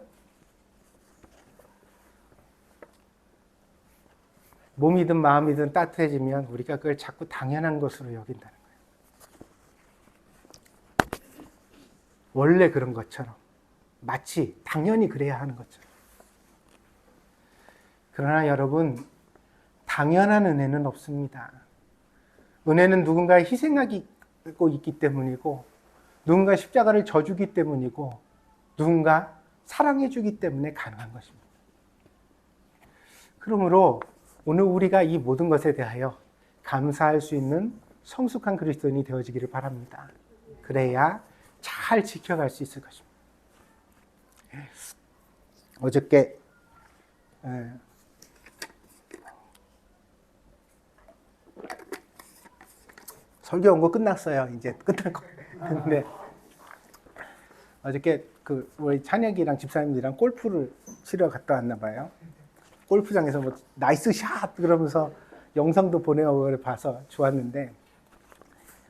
Speaker 1: 몸이든 마음이든 따뜻해지면 우리가 그걸 자꾸 당연한 것으로 여긴다는 거예요. 원래 그런 것처럼. 마치 당연히 그래야 하는 것처럼. 그러나 여러분, 당연한 은혜는 없습니다. 은혜는 누군가의 희생하고 있기 때문이고, 누군가 십자가를 져주기 때문이고, 누군가 사랑해주기 때문에 가능한 것입니다. 그러므로 오늘 우리가 이 모든 것에 대하여 감사할 수 있는 성숙한 그리스도인이 되어지기를 바랍니다. 그래야 잘 지켜갈 수 있을 것입니다. 어저께 설교 온 거 끝났어요. 이제 끝날 거. 근데 어저께 우리 찬혁이랑 집사님들이랑 골프를 치러 갔다 왔나 봐요. 골프장에서 뭐 나이스 샷 그러면서 영상도 보내고 봐서 좋았는데,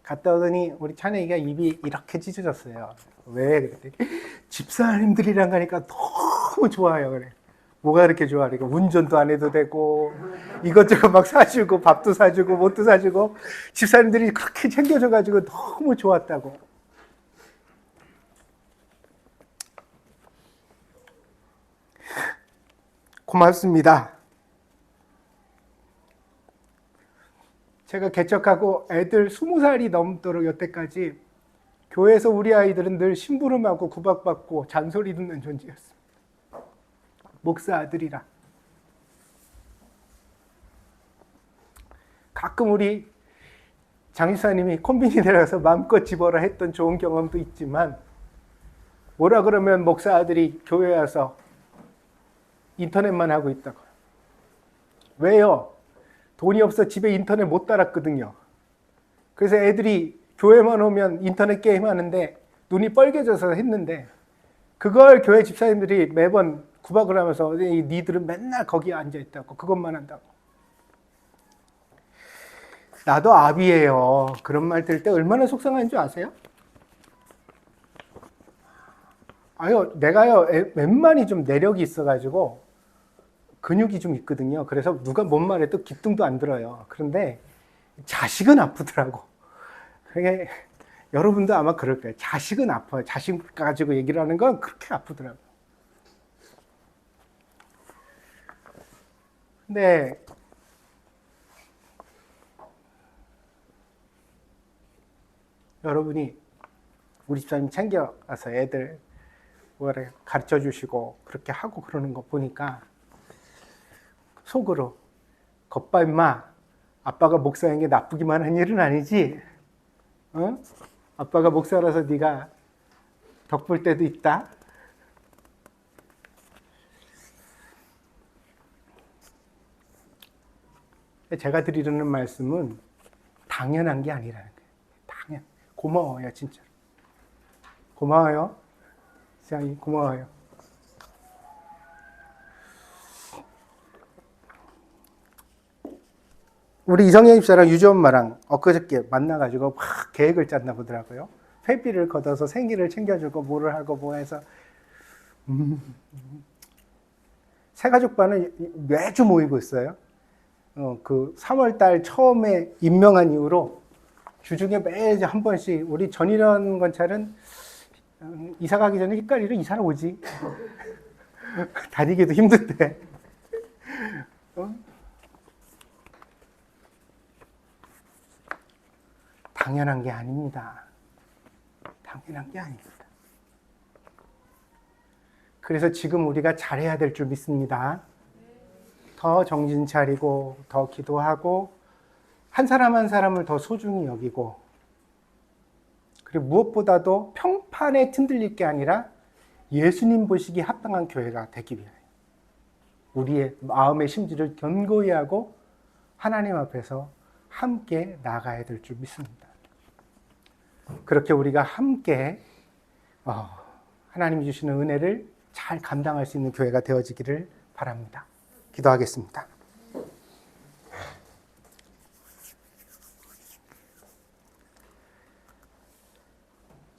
Speaker 1: 갔다 오더니 우리 찬혁이가 입이 이렇게 찢어졌어요. 왜? 그랬더니 집사님들이랑 가니까 너무 좋아요. 그래. 뭐가 이렇게 좋아? 그러니까 운전도 안 해도 되고 이것저것 막 사주고 밥도 사주고 뭣도 사주고 집사님들이 그렇게 챙겨줘가지고 너무 좋았다고. 고맙습니다. 제가 개척하고 애들 20살이 넘도록 여태까지 교회에서 우리 아이들은 늘 심부름하고 구박받고 잔소리 듣는 존재였습니다. 목사 아들이라. 가끔 우리 장집사님이 콤비니 내려가서 마음껏 집어라 했던 좋은 경험도 있지만, 뭐라 그러면 목사 아들이 교회에 와서 인터넷만 하고 있다고. 왜요? 돈이 없어 집에 인터넷 못 달았거든요. 그래서 애들이 교회만 오면 인터넷 게임 하는데 눈이 뻘개져서 했는데, 그걸 교회 집사님들이 매번 구박을 하면서 니들은 맨날 거기에 앉아있다고, 그것만 한다고. 나도 아비예요. 그런 말 들을 때 얼마나 속상한 줄 아세요? 내가요 웬만히 좀 내력이 있어가지고 근육이 좀 있거든요. 그래서 누가 뭔 말해도 기뚱도 안 들어요. 그런데 자식은 아프더라고. 그게 여러분도 아마 그럴 거예요. 자식은 아파요. 자식 가지고 얘기를 하는 건 그렇게 아프더라고요. 근데 여러분이 우리 집사님 챙겨가서 애들 뭐래 가르쳐 주시고 그렇게 하고 그러는 거 보니까 속으로, 겉봐 임마, 아빠가 목사인 게 나쁘기만 한 일은 아니지? 어? 아빠가 목사라서 네가 덕볼 때도 있다. 제가 드리는 말씀은 당연한 게 아니라는 거예요. 고마워요, 진짜. 고마워요. 시장이 고마워요. 우리 이성현 집사랑 유주 엄마랑 엊그저께 만나가지고 막 계획을 짰나 보더라고요. 회비를 걷어서 생일을 챙겨주고 뭐를 하고 뭐 해서 새가족반은 매주 모이고 있어요. 그 3월달 처음에 임명한 이후로 주중에 매일 한 번씩, 우리 전일원 건찰은 이사 가기 전에 헷갈리로 이사를 오지. 다니기도 힘든데. 당연한 게 아닙니다. 당연한 게 아닙니다. 그래서 지금 우리가 잘해야 될 줄 믿습니다. 더 정신 차리고 더 기도하고 한 사람 한 사람을 더 소중히 여기고, 그리고 무엇보다도 평판에 튼들릴 게 아니라 예수님 보시기에 합당한 교회가 되기 위하여 우리의 마음의 심지를 견고히 하고 하나님 앞에서 함께 나가야 될 줄 믿습니다. 그렇게 우리가 함께 하나님이 주시는 은혜를 잘 감당할 수 있는 교회가 되어지기를 바랍니다. 기도하겠습니다.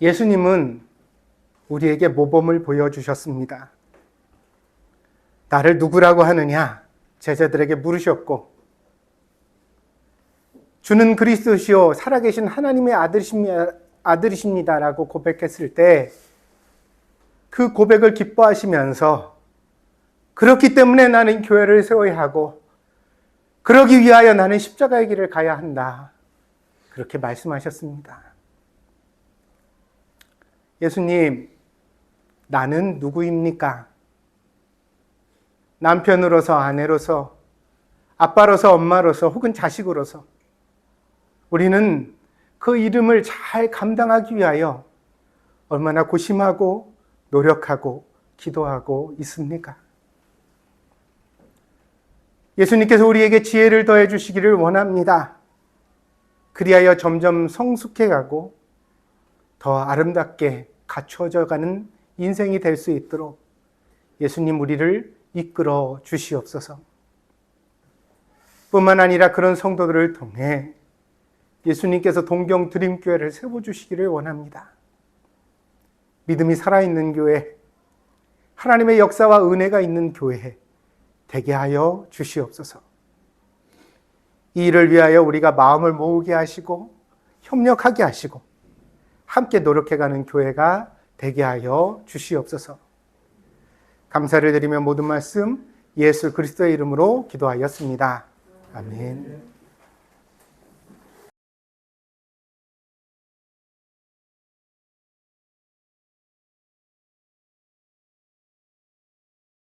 Speaker 1: 예수님은 우리에게 모범을 보여주셨습니다. 나를 누구라고 하느냐? 제자들에게 물으셨고, 주는 그리스도시요 살아계신 하나님의 아들이십니다라고 고백했을 때 그 고백을 기뻐하시면서 그렇기 때문에 나는 교회를 세워야 하고 그러기 위하여 나는 십자가의 길을 가야 한다. 그렇게 말씀하셨습니다. 예수님, 나는 누구입니까? 남편으로서, 아내로서, 아빠로서, 엄마로서, 혹은 자식으로서 우리는 그 이름을 잘 감당하기 위하여 얼마나 고심하고 노력하고 기도하고 있습니까? 예수님께서 우리에게 지혜를 더해 주시기를 원합니다. 그리하여 점점 성숙해가고 더 아름답게 갖추어져 가는 인생이 될 수 있도록 예수님 우리를 이끌어 주시옵소서. 뿐만 아니라 그런 성도들을 통해 예수님께서 동경 드림교회를 세워주시기를 원합니다. 믿음이 살아있는 교회, 하나님의 역사와 은혜가 있는 교회 되게 하여 주시옵소서. 이 일을 위하여 우리가 마음을 모으게 하시고 협력하게 하시고 함께 노력해가는 교회가 되게 하여 주시옵소서. 감사를 드리며 모든 말씀 예수 그리스도의 이름으로 기도하였습니다. 아멘.